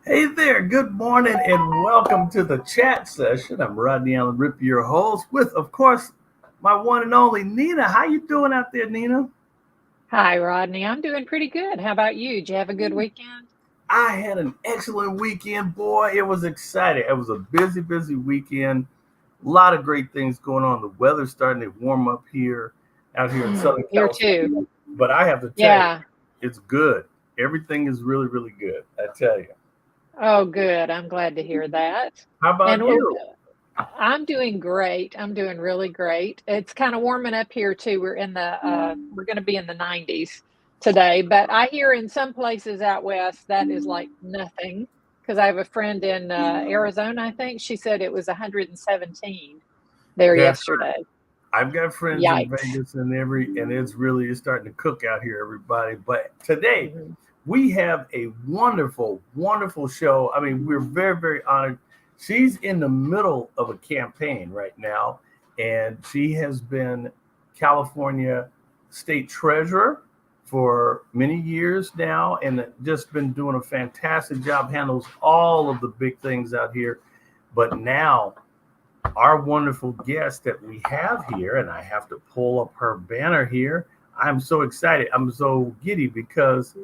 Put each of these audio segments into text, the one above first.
Hey there, good morning, and welcome to the chat session. I'm Rodney Allen Rip, your host, with, of course, my one and only Nina. How you doing out there, Nina? Hi, Rodney. I'm doing pretty good. How about you? Did you have a good weekend? I had an excellent weekend, boy. It was exciting. It was a busy weekend. A lot of great things going on. The weather's starting to warm up here, out here in Southern Here too. California. But I have to tell you, Yeah. it's good. Everything is really good. I tell you. Oh, good. I'm glad to hear that. How And about you? I'm doing great. I'm doing really great. It's kind of warming up here too. We're going to be in the 90s today, but I hear in some places out west that is like nothing because I have a friend in Arizona, I think. She said it was 117 there That's yesterday. I've got friends in Yikes. Vegas and it's starting to cook out here, everybody. But today Mhm. we have a wonderful show. I mean, we're very honored. She's in the middle of a campaign right now, and she has been California state treasurer for many years now, and just been doing a fantastic job. Handles all of the big things out here, but now our wonderful guest that we have here, and I have to pull up her banner here. I'm so excited. I'm so giddy because,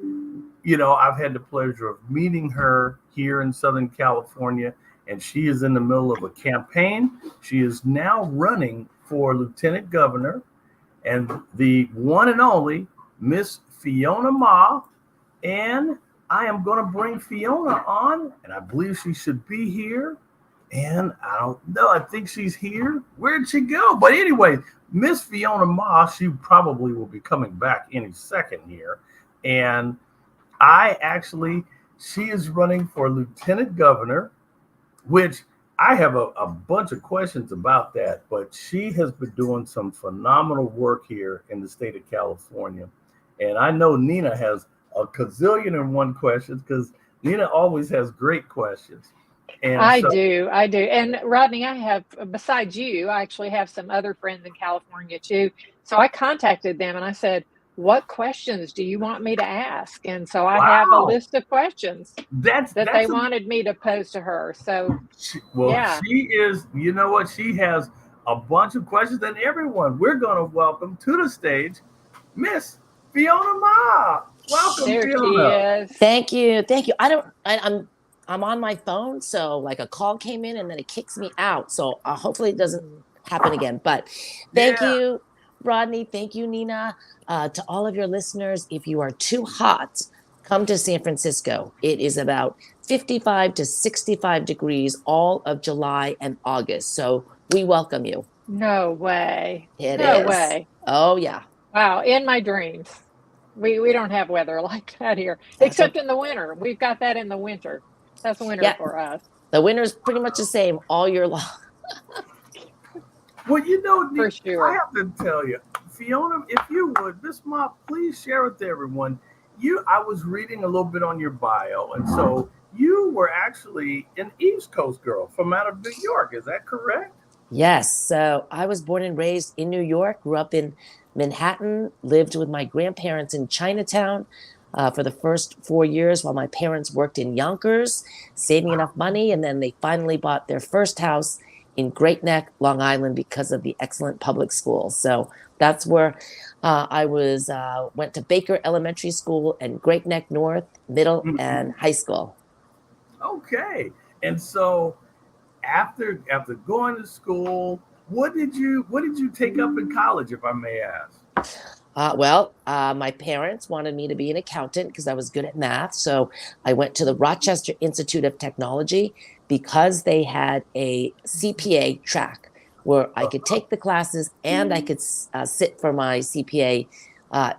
I've had the pleasure of meeting her here in Southern California, and she is in the middle of a campaign. She is now running for lieutenant governor, and the one and only Miss Fiona Ma. And I am going to bring Fiona on, and I believe she should be here. And I don't know. I think she's here. Where'd she go? But anyway, Miss Fiona Moss, she probably will be coming back any second here. And I actually, she is running for lieutenant governor, which I have a bunch of questions about that. But she has been doing some phenomenal work here in the state of California. And I know Nina has a gazillion and one questions because Nina always has great questions. And I so, do. I do. And Rodney, I have, besides you, I actually have some other friends in California too. So I contacted them and I said, what questions do you want me to ask? And so I have a wow, list of questions that they that's a wanted me to pose to her. So, well, yeah. she is. You know what? She has a bunch of questions, and everyone we're going to welcome to the stage, Miss Fiona Ma. Welcome, There she Fiona. is. Thank you. Thank you. I'm on my phone, so like a call came in and then it kicks me out. So hopefully it doesn't Mhm. happen again. But thank Yeah. you, Rodney. Thank you, Nina. To all of your listeners, if you are too hot, come to San Francisco. It is about 55 to 65 degrees all of July and August. So we welcome you. No way. It No is. way. Oh yeah. Wow. In my dreams. We don't have weather like that here, That's except okay. in the winter. We've got that in the winter. That's winter Yeah. for us, The winter's pretty much the same all year long. Well, for I sure. have to tell you, Fiona, if you would, Miss Ma, please share with everyone. I was reading a little bit on your bio, and so you were actually an East Coast girl from out of New York. Is that correct? Yes. So I was born and raised in New York, grew up in Manhattan, lived with my grandparents in Chinatown for the first 4 years while my parents worked in Yonkers, saving enough money. And then they finally bought their first house in Great Neck, Long Island, because of the excellent public schools. So that's where went to Baker Elementary School and Great Neck North, middle and high school. Okay. And so after going to school, what did you take up in college, if I may ask? My parents wanted me to be an accountant because I was good at math. So I went to the Rochester Institute of Technology because they had a CPA track where I could take the classes and I could sit for my CPA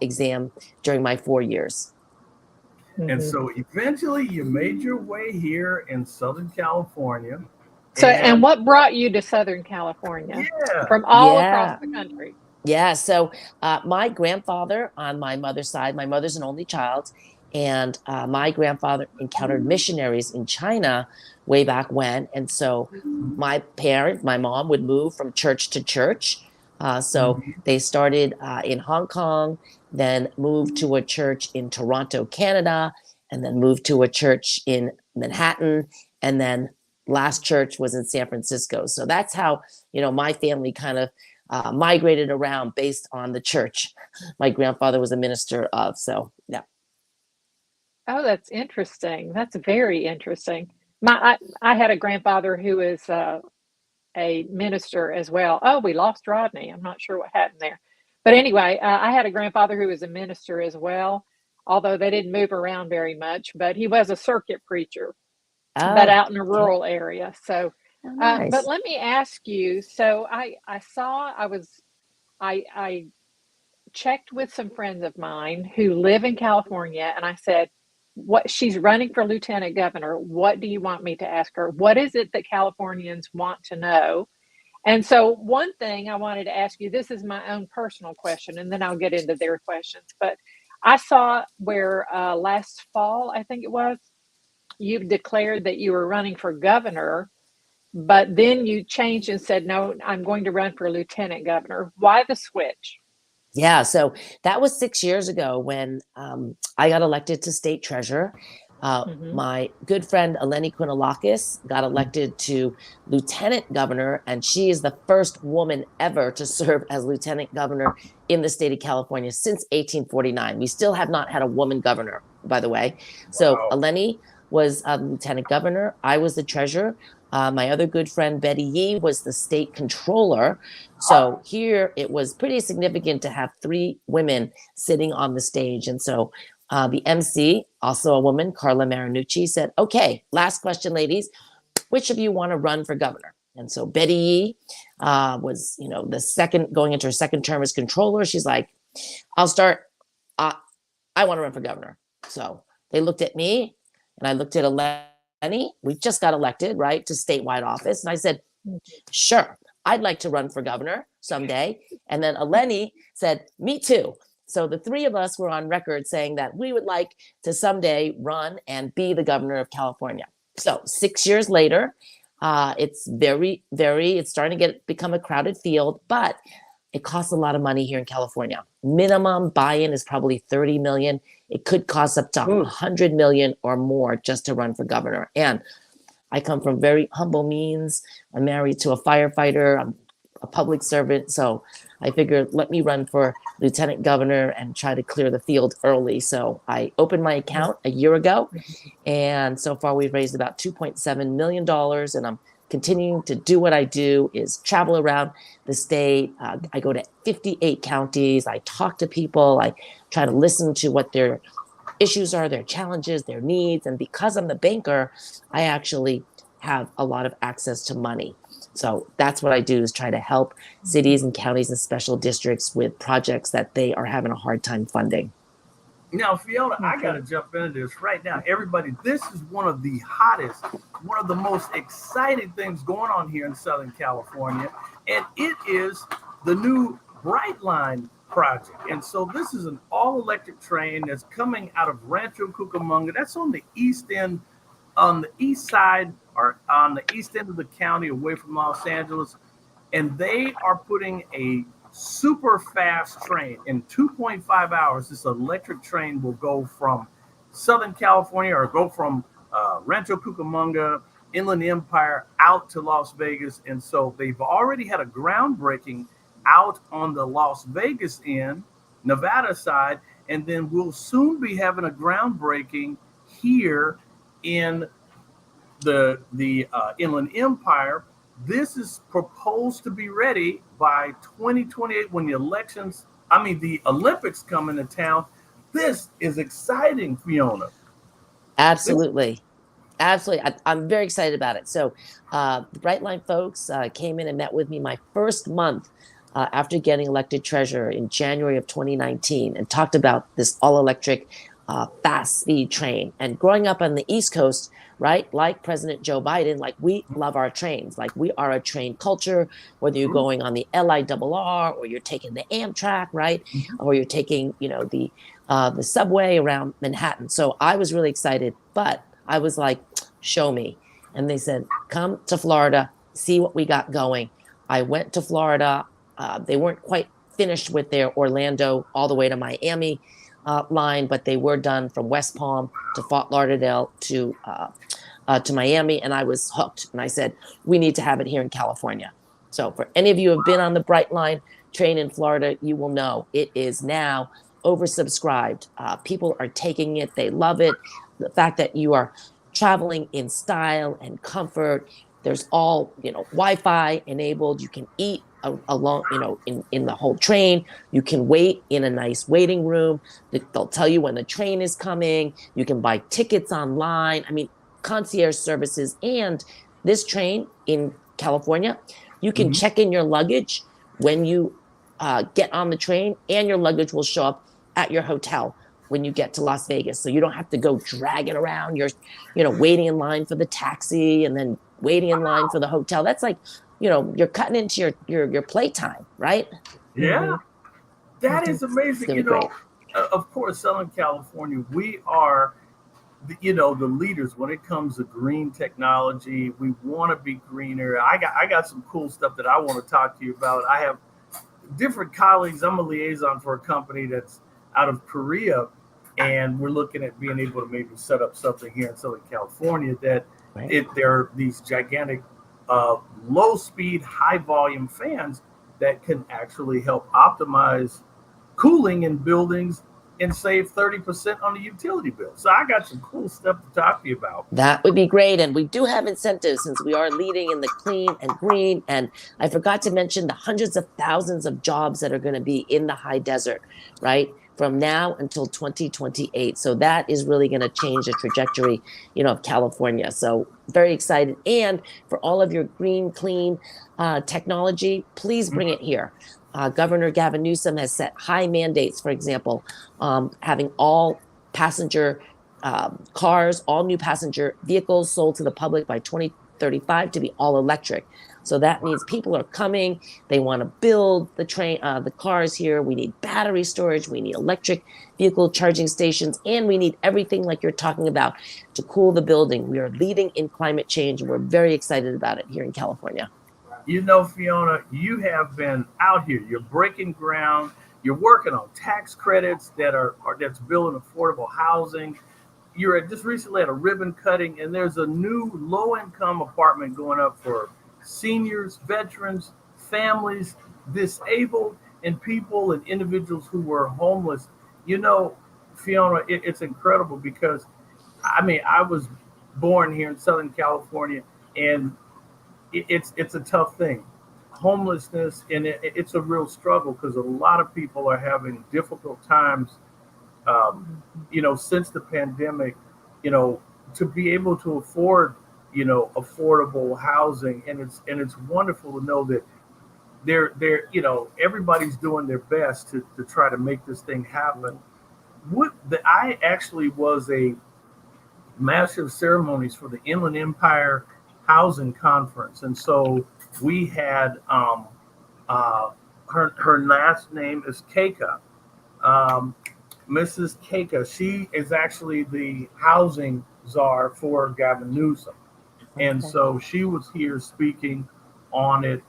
exam during my 4 years. And Mhm. so eventually you made your way here in Southern California. So, and And what brought you to Southern California yeah, from all across Yeah. the country? Yeah. So my grandfather on my mother's side, my mother's an only child, and my grandfather encountered missionaries in China way back when. And so my mom would move from church to church. So mhm, they started in Hong Kong, then moved to a church in Toronto, Canada, and then moved to a church in Manhattan, and then last church was in San Francisco. So that's how, my family kind of migrated around based on the church my grandfather was a minister of. So, yeah. Oh, that's interesting. That's very interesting. I had a grandfather who is a minister as well. Oh, we lost Rodney. I'm not sure what happened there. But anyway, I had a grandfather who was a minister as well, although they didn't move around very much, but he was a circuit preacher, but Oh, out in a okay. rural area. So, Oh, but nice. let me ask you, so I checked with some friends of mine who live in California, and I said, what she's running for lieutenant governor. What do you want me to ask her? What is it that Californians want to know? And so, one thing I wanted to ask you, this is my own personal question, and then I'll get into their questions. But I saw where last fall, I think it was, you declared that you were running for governor, but then you changed and said, no, I'm going to run for lieutenant governor. Why the switch? Yeah, so that was 6 years ago when I got elected to state treasurer. Mm-hmm. My good friend Eleni Kounalakis got elected to lieutenant governor, and she is the first woman ever to serve as lieutenant governor in the state of California since 1849. We still have not had a woman governor, by the way. So Wow. Eleni was lieutenant governor. I was the treasurer. My other good friend Betty Yee was the state controller. So here it was pretty significant to have three women sitting on the stage. And so the MC, also a woman, Carla Marinucci, said, okay, last question, ladies. Which of you want to run for governor? And so Betty Yee was, the second, going into her second term as controller. She's like, I'll start. I want to run for governor. So they looked at me and I looked at Eleni. We just got elected, right, to statewide office. And I said, sure, I'd like to run for governor someday. And then Eleni said, me too. So the three of us were on record saying that we would like to someday run and be the governor of California. So 6 years later, it's it's starting to become a crowded field, but it costs a lot of money here in California. Minimum buy-in is probably 30 million. It could cost up to 100 million or more just to run for governor. And I come from very humble means. I'm married to a firefighter. I'm a public servant. So I figured, let me run for lieutenant governor and try to clear the field early. So I opened my account a year ago. And so far we've raised about $2.7 million. And I'm continuing to do what I do, is travel around the state. I go to 58 counties. I talk to people. I try to listen to what their issues are, their challenges, their needs. And because I'm the banker, I actually have a lot of access to money. So that's what I do, is try to help cities and counties and special districts with projects that they are having a hard time funding. Now, Fiona, I got to jump into this right now. Everybody, this is one of the hottest, one of the most exciting things going on here in Southern California. And it is the new Brightline project. And so this is an all-electric train that's coming out of Rancho Cucamonga. That's on the east end, on the east side, or on the east end of the county, away from Los Angeles. And they are putting a super fast train in 2.5 hours. This electric train will go from Southern California, or go from Rancho Cucamonga, Inland Empire, out to Las Vegas. And so they've already had a groundbreaking out on the Las Vegas end, Nevada side, and then we'll soon be having a groundbreaking here in the Inland Empire. This is proposed to be ready by 2028 when the Olympics come into town. This is exciting, Fiona. Absolutely. Absolutely. I'm very excited about it. So the Brightline folks came in and met with me my first month after getting elected treasurer in January of 2019, and talked about this all-electric fast speed train. And growing up on the East Coast, right, like President Joe Biden, like, we love our trains. Like, we are a train culture, whether you're going on the LIRR or you're taking the Amtrak, right, or you're taking, the subway around Manhattan. So I was really excited, but I was like, show me. And they said, come to Florida, see what we got going. I went to Florida. They weren't quite finished with their Orlando all the way to Miami line, but they were done from West Palm to Fort Lauderdale to to Miami, and I was hooked. And I said, we need to have it here in California. So for any of you who have been on the Brightline train in Florida, you will know it is now oversubscribed. People are taking it. They love it. The fact that you are traveling in style and comfort. There's all, Wi-Fi enabled. You can eat along, in the whole train. You can wait in a nice waiting room. They'll tell you when the train is coming. You can buy tickets online. I mean, concierge services. And this train in California, you can check in your luggage when you get on the train, and your luggage will show up at your hotel when you get to Las Vegas. So you don't have to go dragging around. You're, waiting in line for the taxi and then waiting in line for the hotel. That's like, you're cutting into your playtime, right? Yeah. That is amazing. Of course, Southern California, we are the leaders when it comes to green technology. We want to be greener. I got some cool stuff that I want to talk to you about. I have different colleagues. I'm a liaison for a company that's out of Korea, and we're looking at being able to maybe set up something here in Southern California that there are these gigantic low speed, high volume fans that can actually help optimize cooling in buildings and save 30% on the utility bill. So I got some cool stuff to talk to you about. That would be great. And we do have incentives since we are leading in the clean and green. And I forgot to mention the hundreds of thousands of jobs that are going to be in the high desert, right? From now until 2028. So that is really going to change the trajectory, of California. So very excited. And for all of your green, clean technology, please bring it here. Governor Gavin Newsom has set high mandates, for example, having all passenger cars, all new passenger vehicles sold to the public by 2035 to be all electric. So that means people are coming. They want to build the cars here. We need battery storage. We need electric vehicle charging stations, and we need everything like you're talking about to cool the building. We are leading in climate change, and we're very excited about it here in California. Fiona, you have been out here. You're breaking ground. You're working on tax credits that's building affordable housing. You're just recently at a ribbon cutting, and there's a new low-income apartment going up for seniors, veterans, families, disabled, and people and individuals who were homeless. Fiona, it's incredible because, I was born here in Southern California, and it's a tough thing. Homelessness, and it's a real struggle because a lot of people are having difficult times, since the pandemic, to be able to afford, affordable housing. And it's wonderful to know that they're everybody's doing their best to try to make this thing happen. I actually was a massive ceremonies for the Inland Empire Housing Conference, and so we had her last name is Keika, Mrs. Keika. She is actually the housing czar for Gavin Newsom, and so she was here speaking on it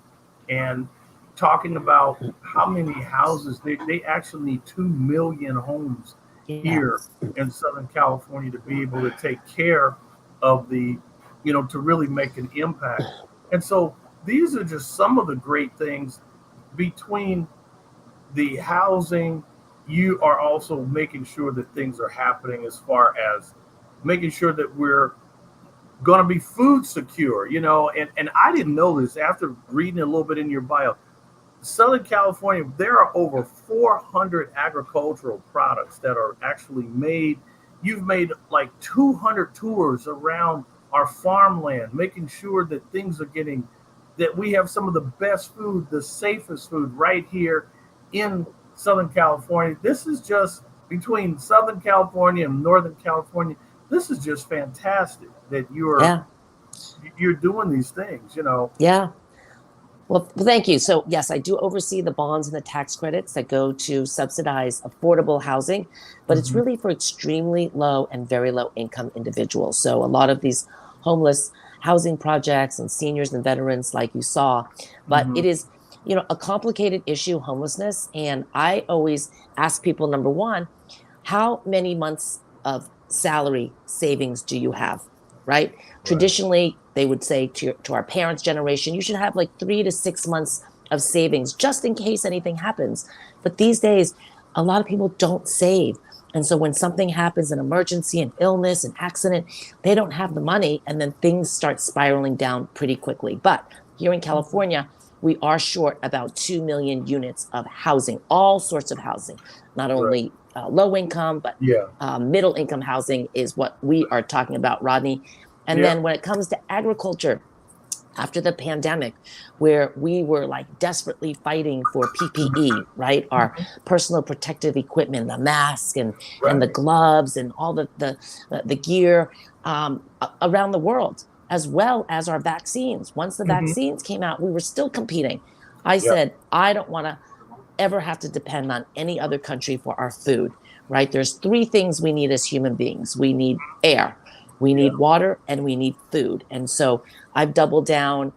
and talking about how many houses they actually need 2 million homes here in Southern California to be able to take care of the to really make an impact. And so these are just some of the great things. Between the housing, you are also making sure that things are happening as far as making sure that we're going to be food secure, and I didn't know this after reading a little bit in your bio. Southern California, there are over 400 agricultural products that are actually made. You've made like 200 tours around our farmland, making sure that that we have some of the best food, the safest food right here in Southern California. This is just between Southern California and Northern California. This is just fantastic that you're doing these things, Yeah. Well, thank you. So yes, I do oversee the bonds and the tax credits that go to subsidize affordable housing, but it's really for extremely low and very low income individuals. So a lot of these homeless housing projects and seniors and veterans, like you saw, but it is, a complicated issue, homelessness. And I always ask people, number one, how many months of salary savings do you have? right? Traditionally, they would say to our parents' generation, you should have like 3 to 6 months of savings just in case anything happens. But these days, a lot of people don't save. And so when something happens, an emergency, an illness, an accident, they don't have the money, and then things start spiraling down pretty quickly. But here in California, we are short about 2 million units of housing, all sorts of housing, not only low income, but Yeah. middle income housing is what we are talking about, Rodney. And then when it comes to agriculture, after the pandemic, where we were like desperately fighting for PPE, right? Our personal protective equipment, the mask and the gloves and all the gear around the world, as well as our vaccines. Once the vaccines came out, we were still competing. I said, I don't want to ever have to depend on any other country for our food, right? There's 3 things we need as human beings. We need air, we need water, and we need food. And so I've doubled down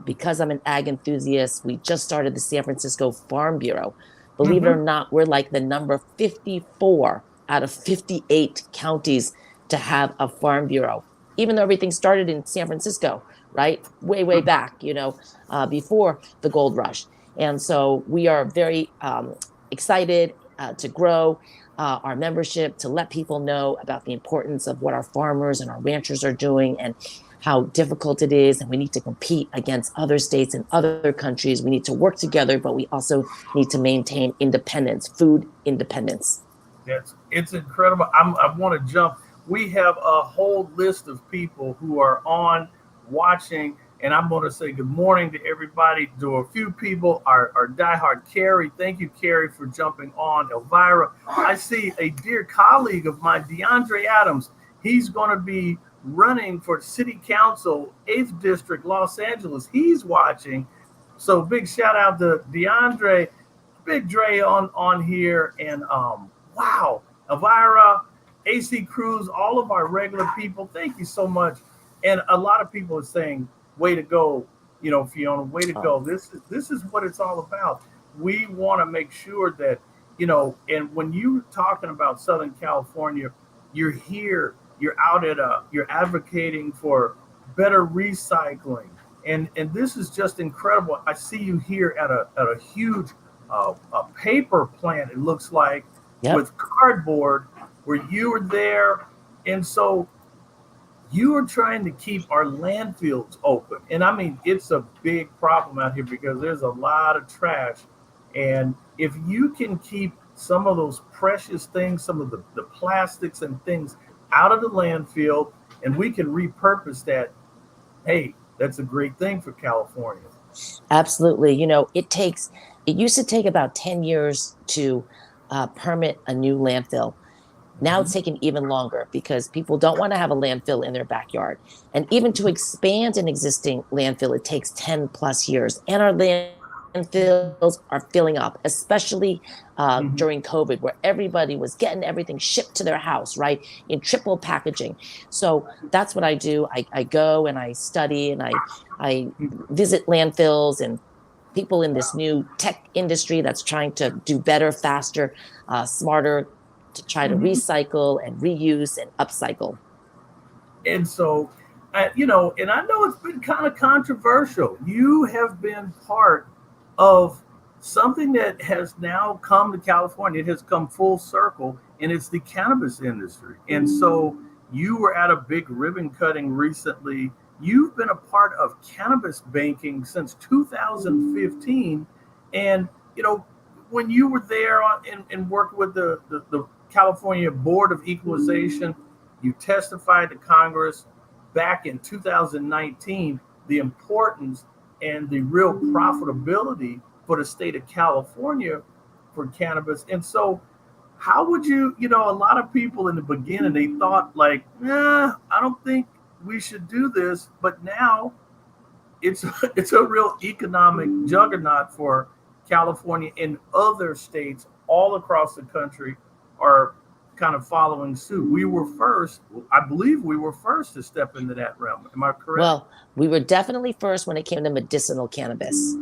because I'm an ag enthusiast. We just started the San Francisco Farm Bureau. Believe it or not, we're like the number 54 out of 58 counties to have a farm bureau, even though everything started in San Francisco, right? Way back, before the gold rush. And so we are very excited to grow our membership, to let people know about the importance of what our farmers and our ranchers are doing and how difficult it is. And we need to compete against other states and other countries. We need to work together, but we also need to maintain independence, food independence. It's incredible. I want to jump. We have a whole list of people who are on watching, and I'm going to say good morning to everybody. To a few people, our diehard Carrie. Thank you, Carrie, for jumping on. Elvira, I see a dear colleague of mine, DeAndre Adams. He's going to be running for City Council, 8th District, Los Angeles. He's watching. So big shout out to DeAndre, Big Dre on here, and wow, Elvira, AC Cruz, all of our regular people. Thank you so much. And a lot of people are saying, way to go, Fiona, way to go. This is what it's all about. We want to make sure that, and when you're talking about Southern California, you're here, you're out you're advocating for better recycling. And this is just incredible. I see you here at a huge a paper plant, it looks like, with cardboard, where you were there. And so you are trying to keep our landfills open. And I mean, it's a big problem out here because there's a lot of trash. And if you can keep some of those precious things, some of the plastics and things out of the landfill, and we can repurpose that, hey, that's a great thing for California. Absolutely. It used to take about 10 years to permit a new landfill. Now it's taking even longer because people don't want to have a landfill in their backyard. And even to expand an existing landfill, it takes 10 plus years. And our landfills are filling up, especially during COVID, where everybody was getting everything shipped to their house, right, in triple packaging. So that's what I do. I go and I study and I visit landfills and people in this new tech industry that's trying to do better, faster, smarter, to try to recycle and reuse and upcycle. And so, and I know it's been kind of controversial. You have been part of something that has now come to California. It has come full circle, and it's the cannabis industry. And so you were at a big ribbon cutting recently. You've been a part of cannabis banking since 2015. And, when you were there and worked with the California Board of Equalization, you testified to Congress back in 2019, the importance and the real profitability for the state of California for cannabis. And so how would you, a lot of people in the beginning, they thought like, I don't think we should do this. But now it's a real economic juggernaut for California, and other states all across the country are kind of following suit. We were first. I believe we were first to step into that realm. Am I correct? Well, we were definitely first when it came to medicinal cannabis.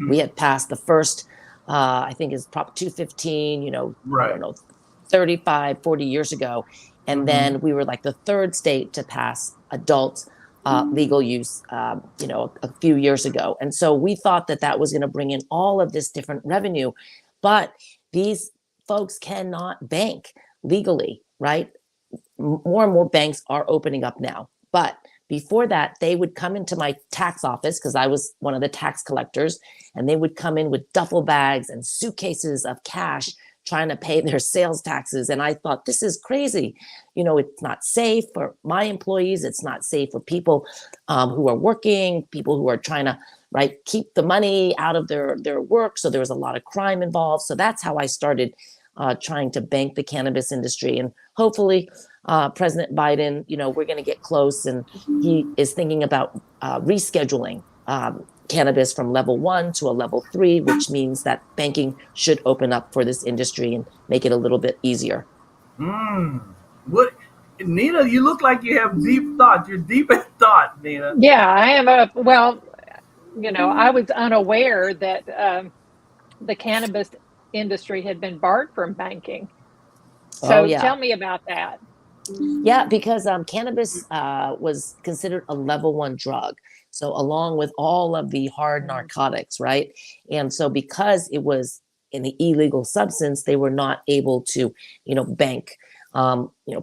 We had passed the first, I think it's Prop 215, I don't know, 35, 40 years ago. And then we were like the third state to pass adult legal use, a few years ago. And so we thought that that was going to bring in all of this different revenue, but these folks cannot bank legally, right? More and more banks are opening up now. But before that, they would come into my tax office because I was one of the tax collectors, and they would come in with duffel bags and suitcases of cash trying to pay their sales taxes. And I thought, this is crazy. It's not safe for my employees. It's not safe for people who are working, people who are trying to, right, keep the money out of their work. So there was a lot of crime involved. So that's how I started trying to bank the cannabis industry. And hopefully President Biden, we're going to get close, and he is thinking about rescheduling cannabis from level 1 to a level 3, which means that banking should open up for this industry and make it a little bit easier. What, Nina, you look like you have deep thoughts. You're deep in thought, Nina. Yeah, I am. I was unaware that the cannabis industry had been barred from banking. So tell me about that. Yeah, because cannabis was considered a level 1 drug. So along with all of the hard narcotics, right? And so because it was an illegal substance, they were not able to, bank,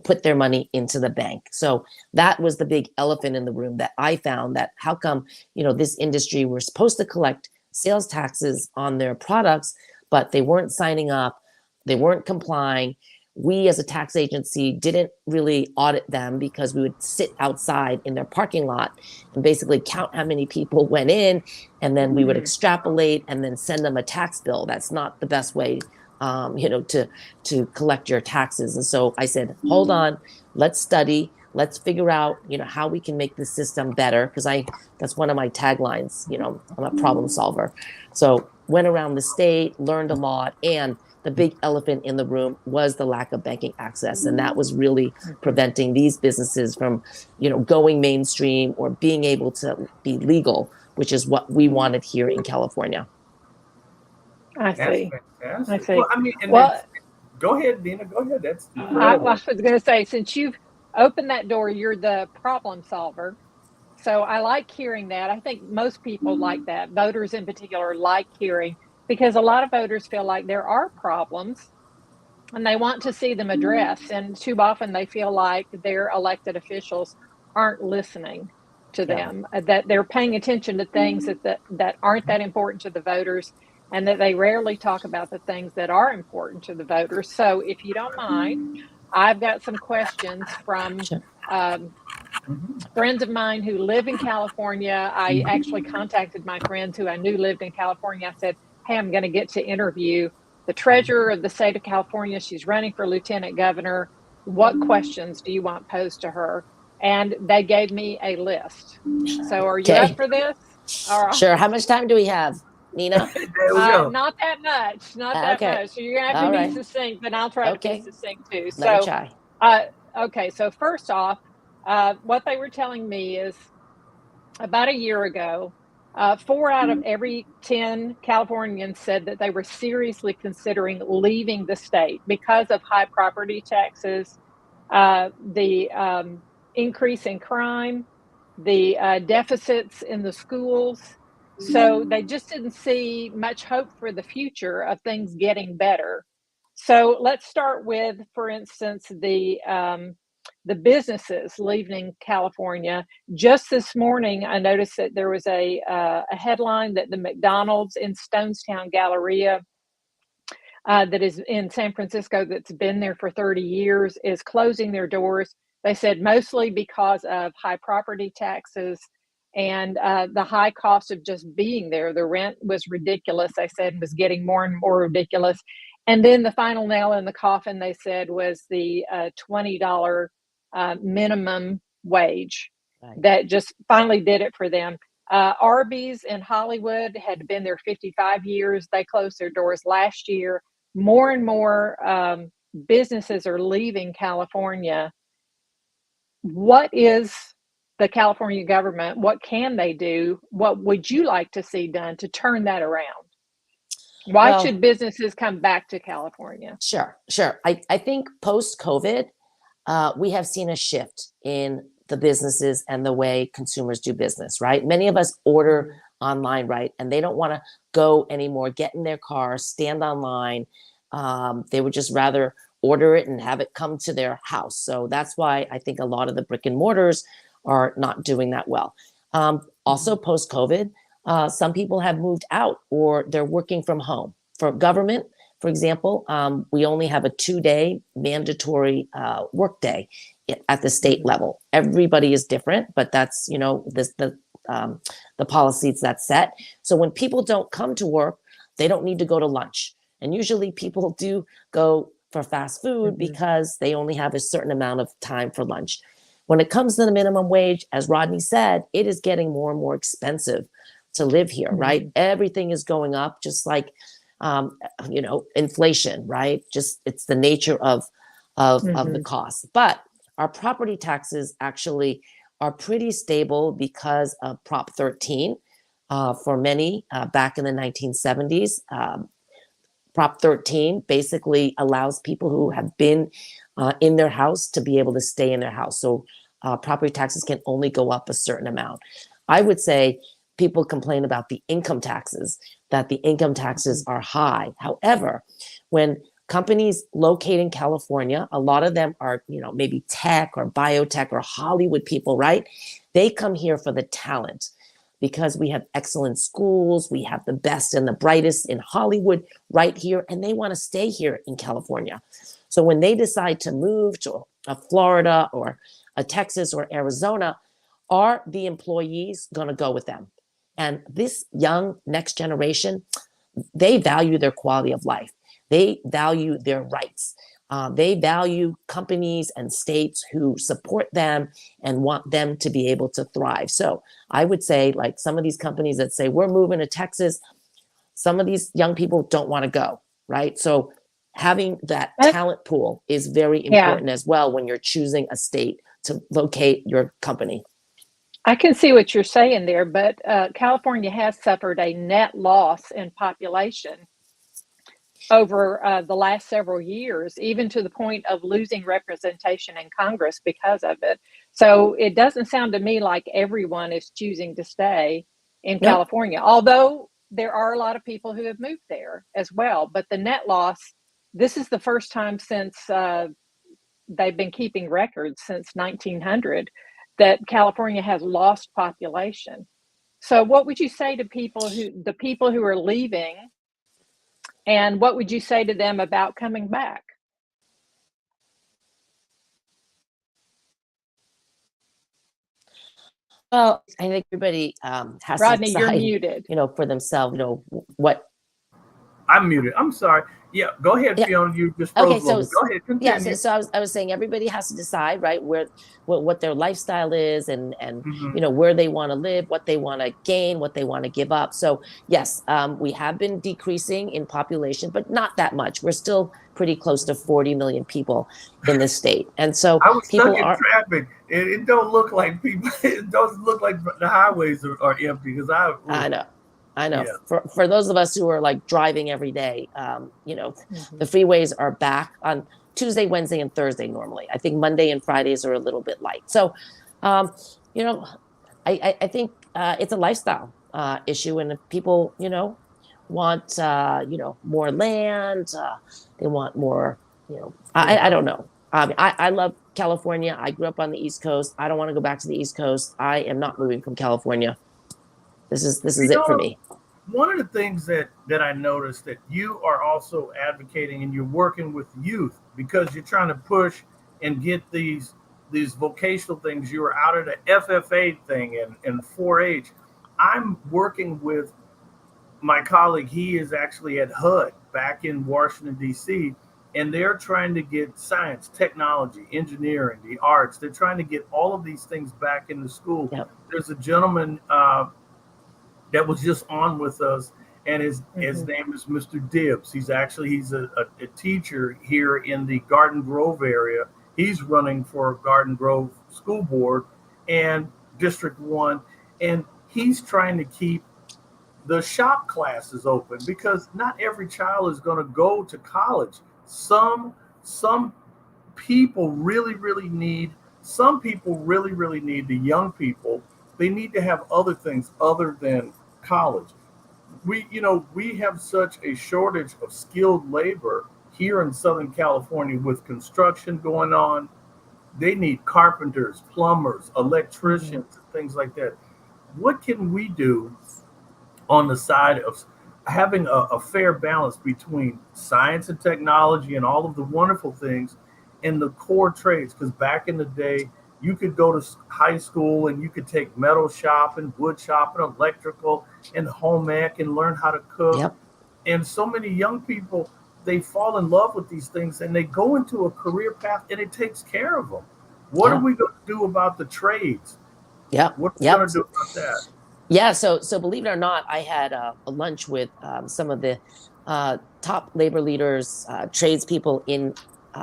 put their money into the bank. So that was the big elephant in the room that I found, that how come, this industry were supposed to collect sales taxes on their products, but they weren't signing up, they weren't complying. We as a tax agency didn't really audit them because we would sit outside in their parking lot and basically count how many people went in, and then we would extrapolate and then send them a tax bill. That's not the best way, to collect your taxes. And so I said, hold on, let's study, let's figure out, how we can make the system better. Because that's one of my taglines, I'm a problem solver. So went around the state, learned a lot, and the big elephant in the room was the lack of banking access. And that was really preventing these businesses from, going mainstream or being able to be legal, which is what we wanted here in California. I see. I see. Well, go ahead, Dina. Go ahead. That's I was going to say, since you've opened that door, you're the problem solver. So I like hearing that. I think most people like that. Voters in particular like hearing, because a lot of voters feel like there are problems and they want to see them addressed. And too often they feel like their elected officials aren't listening to them, that they're paying attention to things that aren't that important to the voters, and that they rarely talk about the things that are important to the voters. So if you don't mind, I've got some questions from friends of mine who live in California. I actually contacted my friends who I knew lived in California. I said, hey, I'm going to get to interview the treasurer of the state of California. She's running for lieutenant governor. What questions do you want posed to her? And they gave me a list. So are you up for this? All right. Sure. How much time do we have, Nina? Not that much. Not that much. So you're going to have to be succinct, but I'll try to be succinct too. Let me try. Okay. So first off, what they were telling me is about a year ago, 4 out of every 10 Californians said that they were seriously considering leaving the state because of high property taxes, the increase in crime, the deficits in the schools. So they just didn't see much hope for the future of things getting better. So let's start with, for instance, the businesses leaving California. Just this morning, I noticed that there was a headline that the McDonald's in Stonestown Galleria that is in San Francisco, that's been there for 30 years, is closing their doors. They said mostly because of high property taxes and the high cost of just being there. The rent was ridiculous, they said, was getting more and more ridiculous. And then the final nail in the coffin, they said, was the $20 minimum wage that just finally did it for them. Arby's in Hollywood had been there 55 years. They closed their doors last year. More and more businesses are leaving California. What is the California government? What can they do? What would you like to see done to turn that around? Why should businesses come back to California? Sure. I think post-COVID, we have seen a shift in the businesses and the way consumers do business, right? Many of us order online, right? And they don't want to go anymore, get in their car, stand online. They would just rather order it and have it come to their house. So that's why I think a lot of the brick and mortars are not doing that well. Also, post COVID, some people have moved out or they're working from home. For government, for example, we only have a 2-day mandatory work day at the state level. Everybody is different, but that's, you know, the policies that's set. So when people don't come to work, they don't need to go to lunch. And usually people do go for fast food because they only have a certain amount of time for lunch. When it comes to the minimum wage, as Rodney said, it is getting more and more expensive to live here, right? Everything is going up, just like, you know, inflation, right? Just it's the nature of the cost. But our property taxes actually are pretty stable because of Prop 13 for many back in the 1970s. Prop 13 basically allows people who have been in their house to be able to stay in their house. So property taxes can only go up a certain amount. I would say people complain about the income taxes, that the income taxes are high. However, when companies locate in California, a lot of them are, you know, maybe tech or biotech or Hollywood people, right? They come here for the talent because we have excellent schools. We have the best and the brightest in Hollywood right here, and they want to stay here in California. So when they decide to move to a Florida or a Texas or Arizona, are the employees going to go with them? And this young next generation, they value their quality of life. They value their rights. They value companies and states who support them and want them to be able to thrive. So I would say, like some of these companies that say, we're moving to Texas, some of these young people don't want to go, right? So having that talent pool is very important as well when you're choosing a state to locate your company. I can see what you're saying there, but California has suffered a net loss in population over the last several years, even to the point of losing representation in Congress because of it. So it doesn't sound to me like everyone is choosing to stay in California, although there are a lot of people who have moved there as well. But the net loss, this is the first time since they've been keeping records since 1900 that California has lost population. So what would you say to the people who are leaving, and what would you say to them about coming back? Well, I think everybody has Rodney, to you're decide, muted. you know, for themselves, you know, what. I'm muted. I'm sorry. Yeah, go ahead, Fiona. You just froze a little bit. Go ahead, continue. Yeah, so I was saying everybody has to decide, right, where what their lifestyle is and you know, where they want to live, what they want to gain, what they want to give up. So yes, we have been decreasing in population, but not that much. We're still pretty close to 40 million people in this state, and so I was people stuck in traffic. It don't look like people. It doesn't look like the highways are empty because I know. Yeah. For those of us who are like driving every day, you know, the freeways are back on Tuesday, Wednesday, and Thursday normally. I think Monday and Fridays are a little bit light. So, you know, I think it's a lifestyle issue, and if people, you know, want you know, more land, they want more, you know, I don't know. I love California. I grew up on the East Coast. I don't want to go back to the East Coast. I am not moving from California. This is it for me. One of the things that I noticed that you are also advocating, and you're working with youth because you're trying to push and get these vocational things. You were out at the FFA thing and 4-H. I'm working with my colleague. He is actually at HUD back in Washington, D.C., and they're trying to get science, technology, engineering, the arts. They're trying to get all of these things back in the school. Yep. There's a gentleman that was just on with us, and his name is Mr. Dibbs. He's a teacher here in the Garden Grove area. He's running for Garden Grove School Board and District 1, and he's trying to keep the shop classes open because not every child is going to go to college. Some people really need, some people really need, the young people, they need to have other things other than college. We have such a shortage of skilled labor here in Southern California with construction going on. They need carpenters, plumbers, Mhm. electricians, things like that. What can we do on the side of having a fair balance between science and technology and all of the wonderful things and the core trades? Because back in the day, you could go to high school and you could take metal shop and wood shop and electrical and home ec and learn how to cook. Yep. And so many young people, they fall in love with these things and they go into a career path and it takes care of them. What are Yeah. we going to do about the trades? Yep. What are we Yep. going to do about that? Yeah, so believe it or not, I had a lunch with some of the top labor leaders, tradespeople in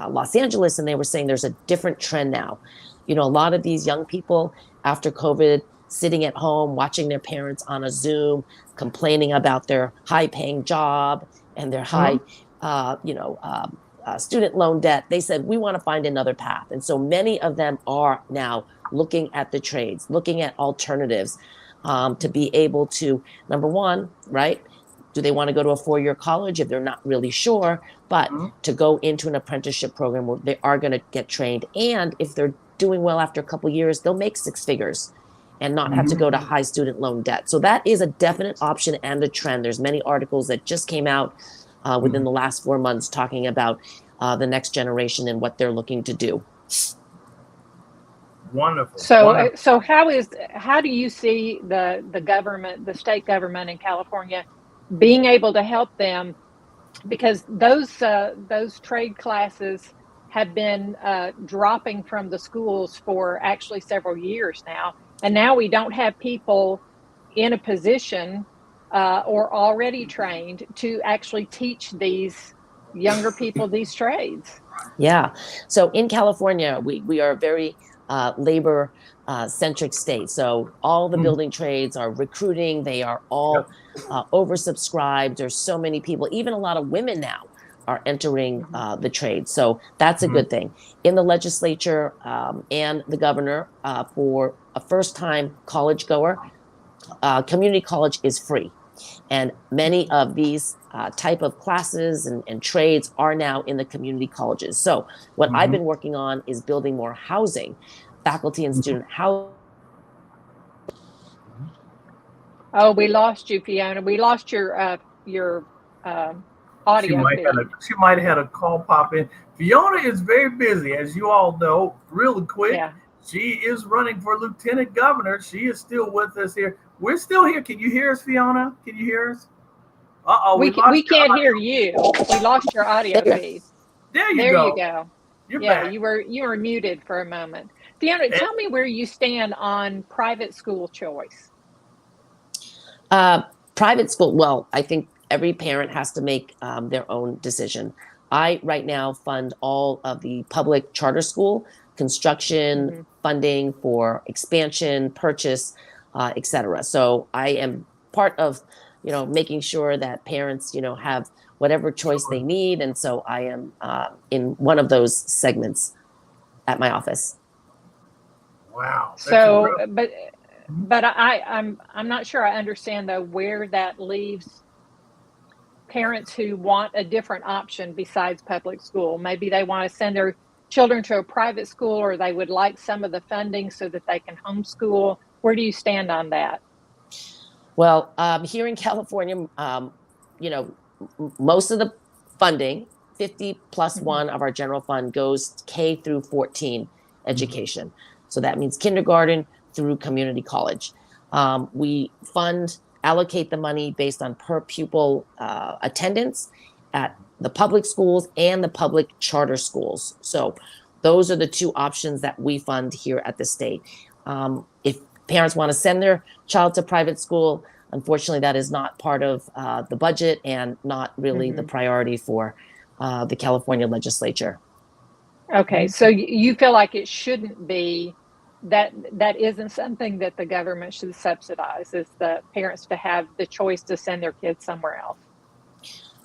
Los Angeles, and they were saying there's a different trend now. A lot of these young people after COVID sitting at home watching their parents on a Zoom, complaining about their high-paying job and their high, Mhm. student loan debt. They said we want to find another path, and so many of them are now looking at the trades, looking at alternatives to be able to, number one, right? Do they want to go to a 4-year college if they're not really sure? But Mhm. to go into an apprenticeship program where they are going to get trained. And if they're doing well after a couple of years, they'll make 6 figures and not have to Mhm. go to high student loan debt. So that is a definite option and a trend. There's many articles that just came out within Mhm. the last 4 months talking about the next generation and what they're looking to do. Wonderful, So, wonderful. how do you see the government, the state government in California, being able to help them? Because those trade classes have been dropping from the schools for actually several years now, and now we don't have people in a position or already trained to actually teach these younger people these trades. Yeah. So in California, we are a very labor centric state. So all the Mhm. building trades are recruiting. They are all Yep. oversubscribed. There's so many people. Even a lot of women now are entering Mhm. the trade. So that's a Mhm. good thing. In the legislature and the governor, for a first time college goer, community college is free. And many of these type of classes and trades are now in the community colleges. So what I've Mhm. been working on is building more housing, faculty and Mhm. student housing. Oh, we lost you, Fiona. We lost your um, She audio might feed. she might have had a call pop in. Fiona is very busy, as you all know. Really quick, Yeah, she is running for lieutenant governor. She is still with us here. We're still here. Can you hear us, Fiona? Can you hear us? We we lost your can't hear audio. you. We lost your audio There. feed. There you There you go. go. You're Yeah, back. you were muted for a moment. Fiona, And tell me where you stand on private school choice. Uh, Private school, well, I think every parent has to make their own decision. I right now fund all of the public charter school construction Hmm. funding for expansion, purchase, etc. So I am part of, making sure that parents, have whatever choice they sure. need, and so I am in one of those segments at my office. Wow, that's a So, real. but I'm not sure I understand though where that leaves parents who want a different option besides public school. Maybe they want to send their children to a private school, or they would like some of the funding so that they can homeschool. Where do you stand on that? Well, here in California, you know, most of the funding, 50 plus Mhm. one of our general fund goes K through 14 Mhm. education. So that means kindergarten through community college. We allocate the money based on per pupil attendance at the public schools and the public charter schools. So those are the two options that we fund here at the state. If parents want to send their child to private school, unfortunately, that is not part of the budget and not really the Mhm. priority for the California legislature. Okay, so you feel like it shouldn't be that isn't something that the government should subsidize, is the parents to have the choice to send their kids somewhere else.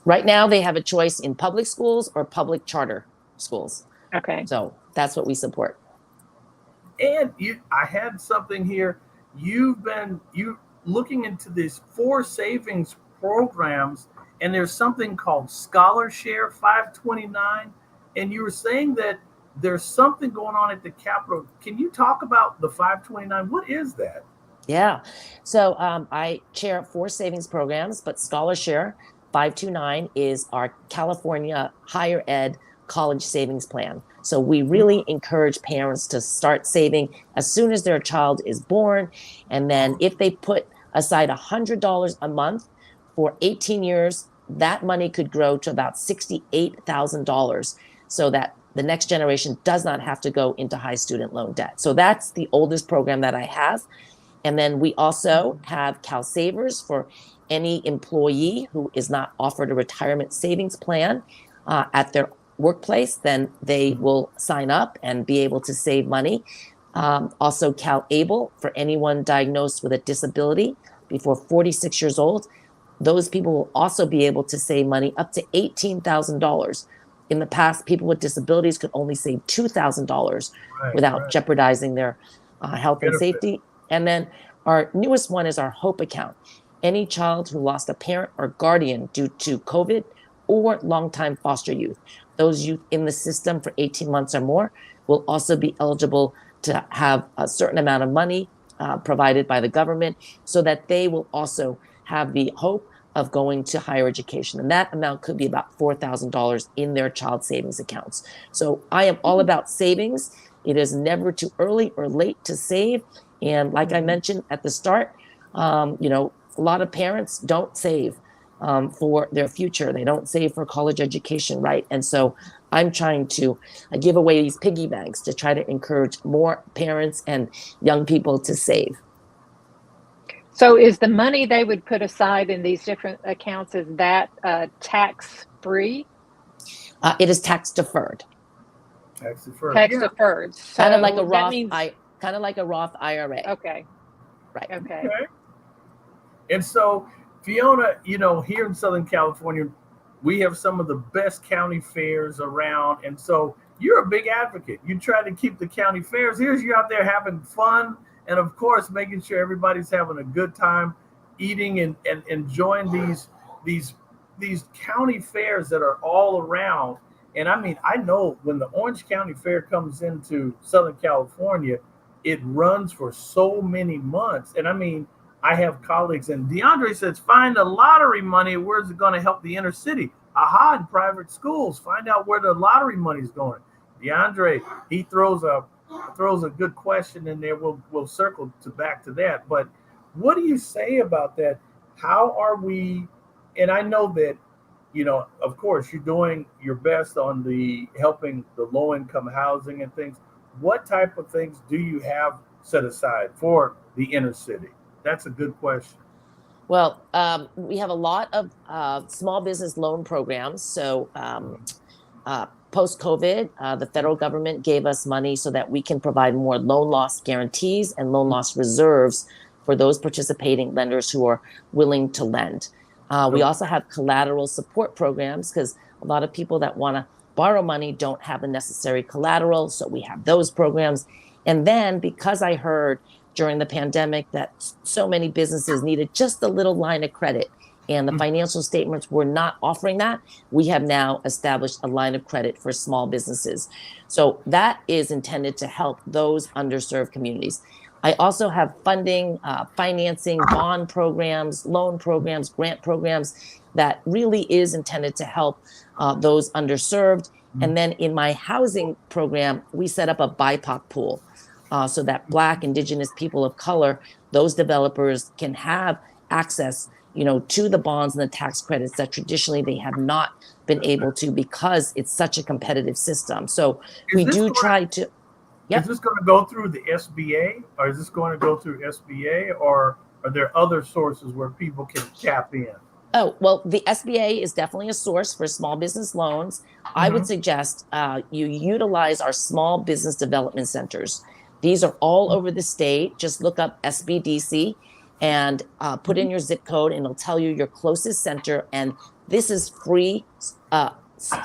Right now, they have a choice in public schools or public charter schools. Okay. So that's what we support. And I had something here. You looking into these 4 savings programs, and there's something called Scholar Share 529. And you were saying that there's something going on at the Capitol. Can you talk about the 529? What is that? Yeah. So I chair 4 savings programs, but Scholar Share 529 is our California higher ed college savings plan. So we really encourage parents to start saving as soon as their child is born. And then if they put aside $100 a month for 18 years, that money could grow to about $68,000 so that the next generation does not have to go into high student loan debt. So that's the oldest program that I have. And then we also have Cal Savers for any employee who is not offered a retirement savings plan at their workplace, then they will sign up and be able to save money. Also Cal Able for anyone diagnosed with a disability before 46 years old. Those people will also be able to save money up to $18,000. In the past, people with disabilities could only save $2,000 without jeopardizing their health and safety. And then our newest one is our Hope account. Any child who lost a parent or guardian due to COVID or longtime foster youth, those youth in the system for 18 months or more will also be eligible to have a certain amount of money provided by the government so that they will also have the hope of going to higher education. And that amount could be about $4,000 in their child savings accounts. So I am all about savings. It is never too early or late to save. And like I mentioned at the start, a lot of parents don't save for their future. They don't save for college education, right? And so I'm trying to give away these piggy banks to try to encourage more parents and young people to save. So is the money they would put aside in these different accounts, is that tax-free? It is tax deferred. Tax deferred. Tax deferred. So kind of like a Roth, means... kind of like a Roth IRA. Okay. Right. Okay. And so, Fiona, here in Southern California, we have some of the best county fairs around. And so you're a big advocate. You try to keep the county fairs. Here's you out there having fun. And of course, making sure everybody's having a good time eating and enjoying these county fairs that are all around. And I mean, I know when the Orange County Fair comes into Southern California, it runs for so many months. And I mean, I have colleagues, and DeAndre says, find the lottery money. Where's it going to help the inner city? Aha, in private schools. Find out where the lottery money is going. DeAndre, he throws a good question in there. We'll circle back to that. But what do you say about that? How are we? And I know that, of course, you're doing your best on the helping the low-income housing and things. What type of things do you have set aside for the inner city? That's a good question. Well, we have a lot of small business loan programs. So post-COVID, the federal government gave us money so that we can provide more loan loss guarantees and loan loss reserves for those participating lenders who are willing to lend. We also have collateral support programs because a lot of people that want to borrow money don't have the necessary collateral. So we have those programs. And then because I heard during the pandemic that so many businesses needed just a little line of credit and the financial statements were not offering that, we have now established a line of credit for small businesses. So that is intended to help those underserved communities. I also have funding, financing, bond programs, loan programs, grant programs that really is intended to help those underserved. And then in my housing program, we set up a BIPOC pool so that Black, Indigenous people of color, those developers can have access, to the bonds and the tax credits that traditionally they have not been able to because it's such a competitive system. So we do try to. Yep. Is this going to go through the SBA, or is this going to go through SBA, or are there other sources where people can tap in? Oh, well, the SBA is definitely a source for small business loans. I would suggest you utilize our small business development centers. These are all over the state. Just look up SBDC and put in your zip code, and it'll tell you your closest center. And this is free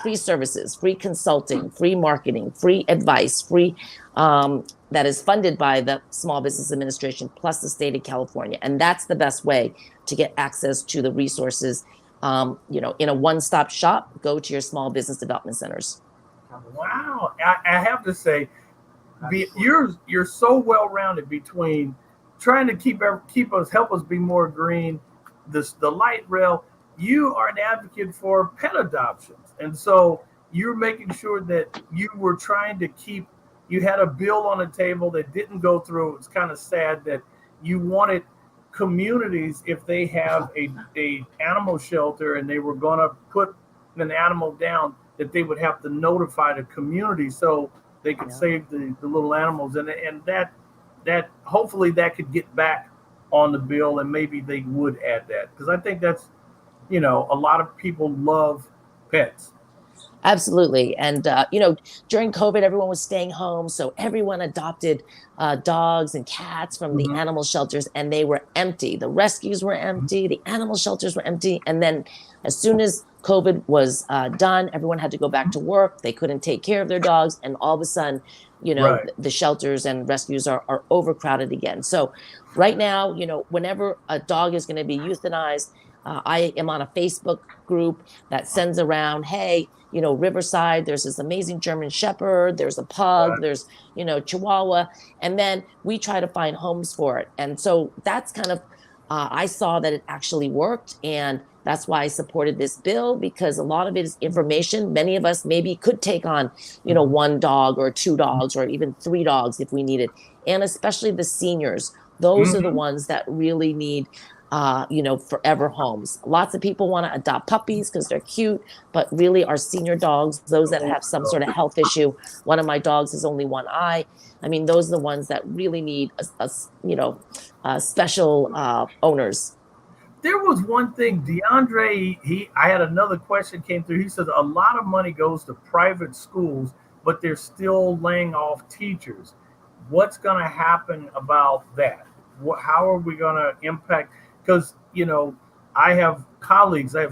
free services, free consulting, free marketing, free advice, free that is funded by the Small Business Administration plus the state of California. And that's the best way to get access to the resources. In a one-stop shop, go to your small business development centers. Wow. I have to say, you're so well-rounded between trying to help us be more green, the light rail. You are an advocate for pet adoptions. And so you're making sure that you were trying to you had a bill on the table that didn't go through. It's kind of sad that you wanted communities, if they have a animal shelter and they were going to put an animal down, that they would have to notify the community so they could save the little animals. And that hopefully that could get back on the bill, and maybe they would add that, because I think that's, a lot of people love pets. Absolutely. And, during COVID, everyone was staying home. So everyone adopted dogs and cats from the animal shelters, and they were empty. The rescues were empty. The animal shelters were empty. And then as soon as COVID was done, everyone had to go back to work. They couldn't take care of their dogs. And all of a sudden, the shelters and rescues are overcrowded again. So right now, whenever a dog is going to be euthanized, I am on a Facebook group that sends around, hey, Riverside, there's this amazing German Shepherd, there's a pug, there's, Chihuahua. And then we try to find homes for it. And so that's kind of, I saw that it actually worked. And that's why I supported this bill, because a lot of it is information. Many of us maybe could take on, one dog or two dogs or even three dogs if we needed. And especially the seniors, those are the ones that really need forever homes. Lots of people want to adopt puppies because they're cute, but really our senior dogs, those that have some sort of health issue. One of my dogs has only one eye. I mean, those are the ones that really need special owners. There was one thing, DeAndre, I had another question came through. He says a lot of money goes to private schools, but they're still laying off teachers. What's going to happen about that? How are we going to impact? Because, I have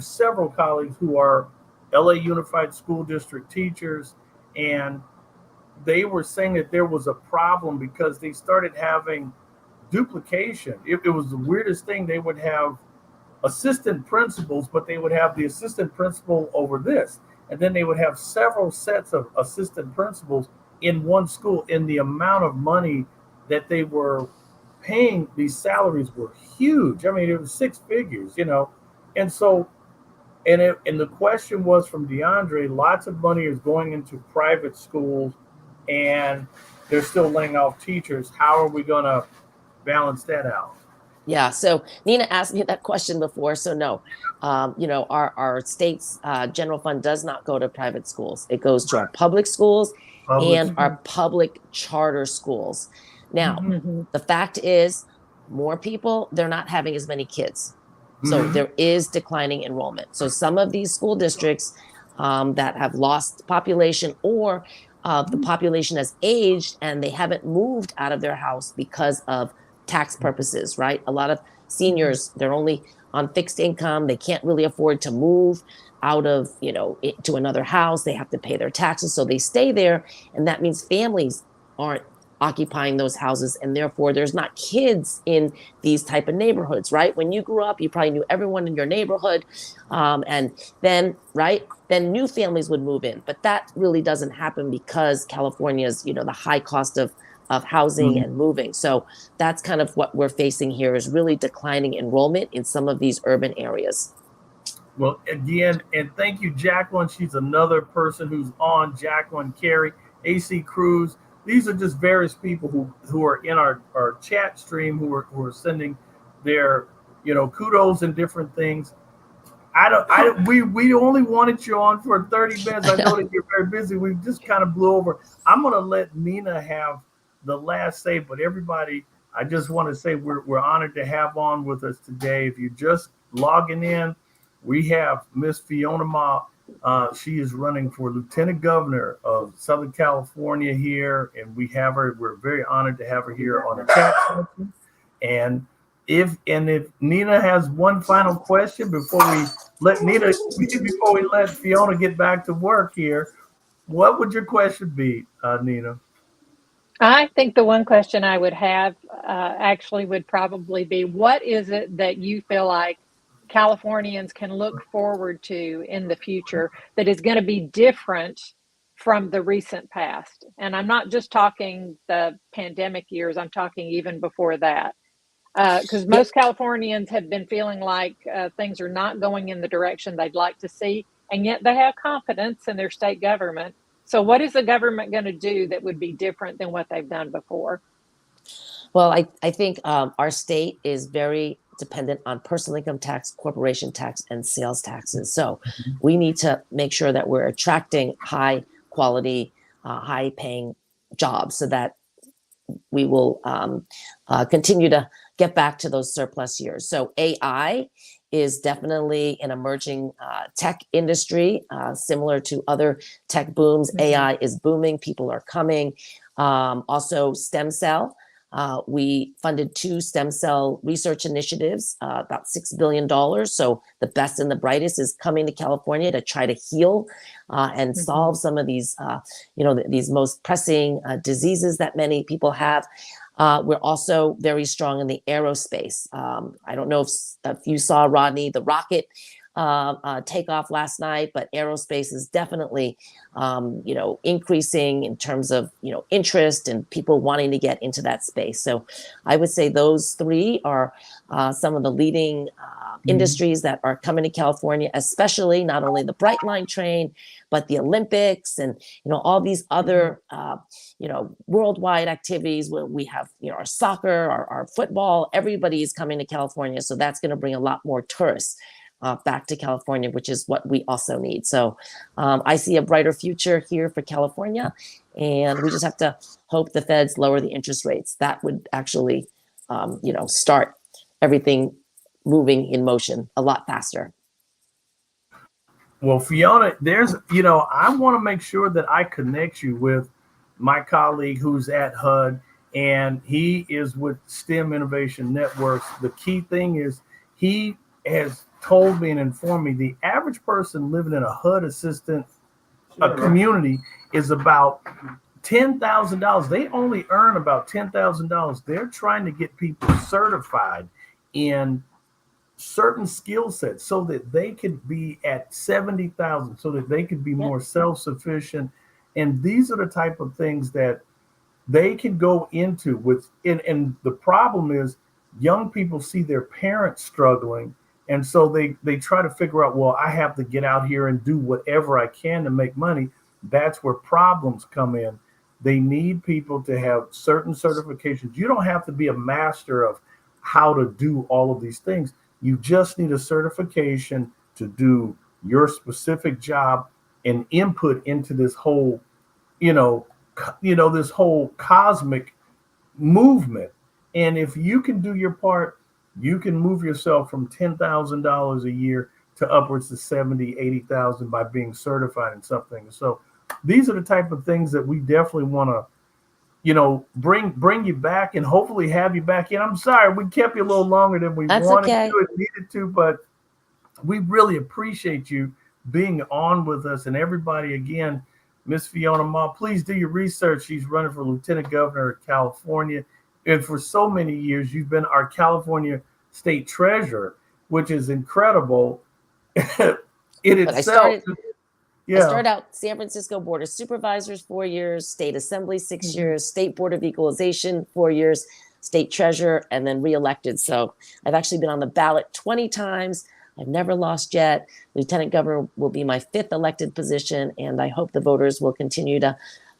several colleagues who are LA Unified School District teachers, and they were saying that there was a problem because they started having duplication. It was the weirdest thing. They would have assistant principals, but they would have the assistant principal over this. And then they would have several sets of assistant principals in one school, and the amount of money that they were paying, these salaries were huge. I mean, it was six figures, And so, and the question was from DeAndre, lots of money is going into private schools and they're still laying off teachers. How are we going to balance that out? Yeah. So Nina asked me that question before. So no, our state's general fund does not go to private schools. It goes to our public schools and our public charter schools. Now, the fact is more people, they're not having as many kids. So there is declining enrollment. So some of these school districts that have lost population, or the population has aged and they haven't moved out of their house because of tax purposes, right? A lot of seniors, they're only on fixed income. They can't really afford to move out of, to another house. They have to pay their taxes. So they stay there. And that means families aren't occupying those houses. And therefore there's not kids in these type of neighborhoods, right? When you grew up, you probably knew everyone in your neighborhood. And then new families would move in. But that really doesn't happen because California's, the high cost of housing and moving. So that's kind of what we're facing here, is really declining enrollment in some of these urban areas. Well, again, and thank you, Jacqueline. She's another person who's on, Jacqueline Carey, AC Cruz. These are just various people who are in our chat stream who are sending their, kudos and different things. We only wanted you on for 30 minutes. I know that you're very busy. We just kind of blew over. I'm going to let Nina have the last say, but everybody, I just want to say we're honored to have on with us today. If you're just logging in, we have Miss Fiona Ma. She is running for Lieutenant Governor of Southern California here, and we have her. We're very honored to have her here on the chat section. And if Nina has one final question before we let Fiona get back to work here, what would your question be, Nina? I think the one question I would have actually would probably be, what is it that you feel like Californians can look forward to in the future that is going to be different from the recent past? And I'm not just talking the pandemic years, I'm talking even before that. Because most Californians have been feeling like things are not going in the direction they'd like to see, and yet they have confidence in their state government. So, what is the government going to do that would be different than what they've done before? Well, I think our state is very dependent on personal income tax, corporation tax, and sales taxes. So we need to make sure that we're attracting high quality, high paying jobs so that we will continue to get back to those surplus years. So AI is definitely an emerging tech industry, similar to other tech booms. AI is booming. People are coming. Also, stem cell. We funded 2 stem cell research initiatives, about $6 billion. So the best and the brightest is coming to California to try to heal and solve some of these, these most pressing diseases that many people have. We're also very strong in the aerospace. I don't know if you saw, Rodney, the rocket takeoff last night, but aerospace is definitely, increasing in terms of, interest and people wanting to get into that space. So I would say those 3 are some of the leading industries that are coming to California, especially not only the Bright Line train, but the Olympics and, all these other, worldwide activities where we have, our soccer, our football, everybody is coming to California. So that's going to bring a lot more tourists back to California, which is what we also need. So I see a brighter future here for California, and we just have to hope the feds lower the interest rates. That would actually, start everything moving in motion a lot faster. Well, Fiona, I want to make sure that I connect you with my colleague who's at HUD, and he is with STEM Innovation Networks. The key thing is he has told me and informed me the average person living in a HUD assistant community is about $10,000. They only earn about $10,000. They're trying to get people certified in certain skill sets so that they could be at 70,000, so that they could be more self-sufficient. And these are the type of things that they can go into with. And the problem is young people see their parents struggling. And so they try to figure out, well, I have to get out here and do whatever I can to make money. That's where problems come in. They need people to have certain certifications. You don't have to be a master of how to do all of these things. You just need a certification to do your specific job and input into this whole, this whole cosmic movement. And if you can do your part, you can move yourself from $10,000 a year to upwards to 70, 80,000 by being certified in something. So these are the type of things that we definitely want to, bring you back and hopefully have you back in. I'm sorry we kept you a little longer than we wanted to and needed to, but we really appreciate you being on with us. And everybody, again, Miss Fiona Ma, please do your research. She's running for Lieutenant Governor of California. And for so many years, you've been our California State Treasurer, which is incredible in itself. I started out San Francisco Board of Supervisors 4 years, State Assembly 6 years, State Board of Equalization 4 years, State Treasurer, and then reelected. So I've actually been on the ballot 20 times. I've never lost yet. Lieutenant Governor will be my 5th elected position, and I hope the voters will continue to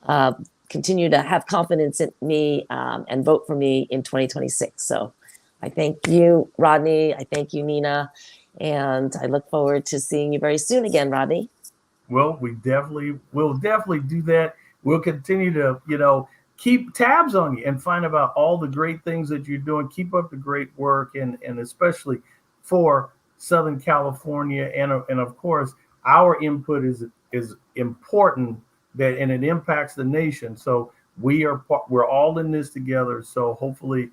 have confidence in me and vote for me in 2026. So I thank you, Rodney. I thank you, Nina. And I look forward to seeing you very soon again, Rodney. Well, we'll definitely do that. We'll continue to, keep tabs on you and find out all the great things that you're doing. Keep up the great work, and especially for Southern California. And of course, our input is important, and it impacts the nation. So we're all in this together. So hopefully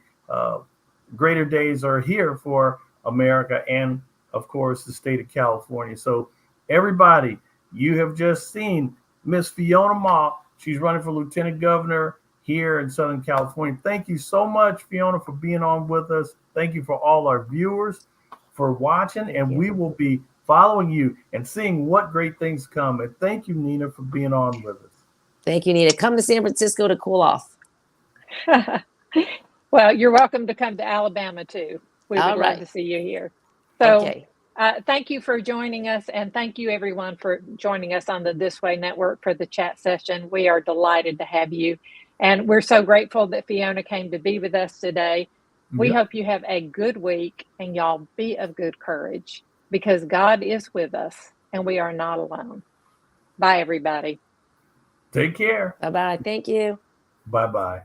greater days are here for America and, of course, the state of California. So, everybody, you have just seen Miss Fiona Ma. She's running for lieutenant governor here in Southern California. Thank you so much, Fiona, for being on with us. Thank you for all our viewers for watching, and we will be following you and seeing what great things come. And thank you, Nina, for being on with us. Thank you, Nina. Come to San Francisco to cool off. Well, you're welcome to come to Alabama too. We would love to see you here. So okay. Thank you for joining us, and thank you everyone for joining us on the ThisWay Network for the chat session. We are delighted to have you, and we're so grateful that Fiona came to be with us today. We hope you have a good week, and y'all be of good courage, because God is with us and we are not alone. Bye, everybody. Take care. Bye-bye. Thank you. Bye-bye.